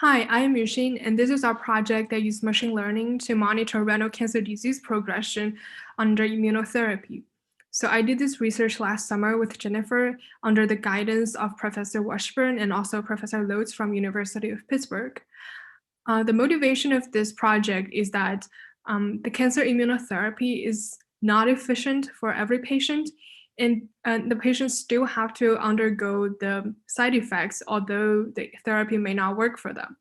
Hi, I am Yuxin, and this is our project that uses machine learning to monitor renal cancer disease progression under immunotherapy. So I did this research last summer with Jennifer under the guidance of Professor Washburn and also Professor Lodes from University of Pittsburgh. The motivation of this project is that the cancer immunotherapy is not efficient for every patient, and the patients still have to undergo the side effects, although the therapy may not work for them.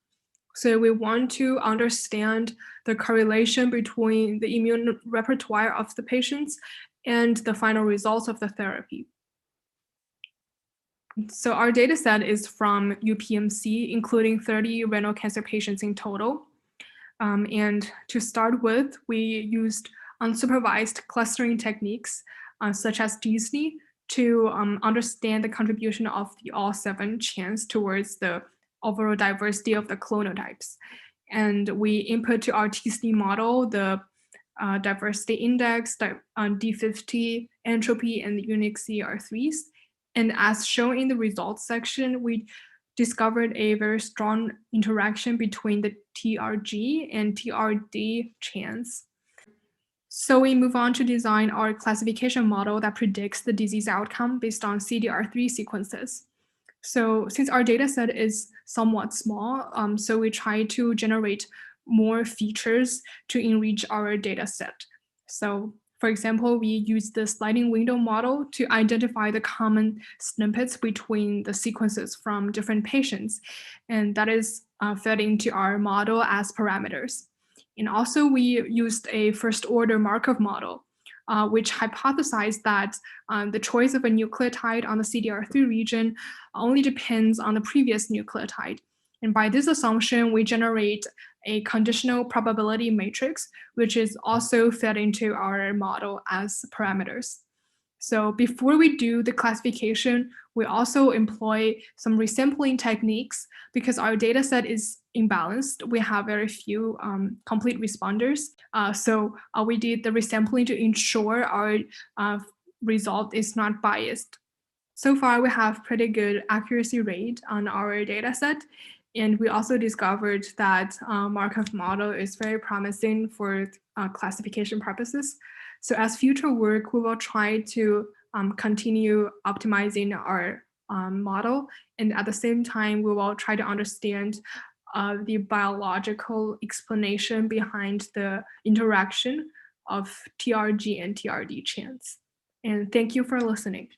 So we want to understand the correlation between the immune repertoire of the patients and the final results of the therapy. So our data set is from UPMC, including 30 renal cancer patients in total. And to start with, we used unsupervised clustering techniques such as Disney to understand the contribution of the all 7 chance towards the overall diversity of the clonotypes. And we input to our Disney model the diversity index, D50, entropy, and unique CR3s. And as shown in the results section, we discovered a very strong interaction between the TRG and TRD chance. So we move on to design our classification model that predicts the disease outcome based on CDR3 sequences. So since our data set is somewhat small, so we try to generate more features to enrich our data set. So for example, we use the sliding window model to identify the common snippets between the sequences from different patients. And that is fed into our model as parameters. And also we used a first order Markov model, which hypothesized that the choice of a nucleotide on the CDR3 region only depends on the previous nucleotide. And by this assumption, we generate a conditional probability matrix, which is also fed into our model as parameters. So before we do the classification, we also employ some resampling techniques because our data set is imbalanced. We have very few complete responders. So we did the resampling to ensure our result is not biased. So far, we have pretty good accuracy rate on our data set. And we also discovered that Markov model is very promising for classification purposes. So as future work, we will try to continue optimizing our model. And at the same time, we will try to understand the biological explanation behind the interaction of TRG and TRD chance. And thank you for listening.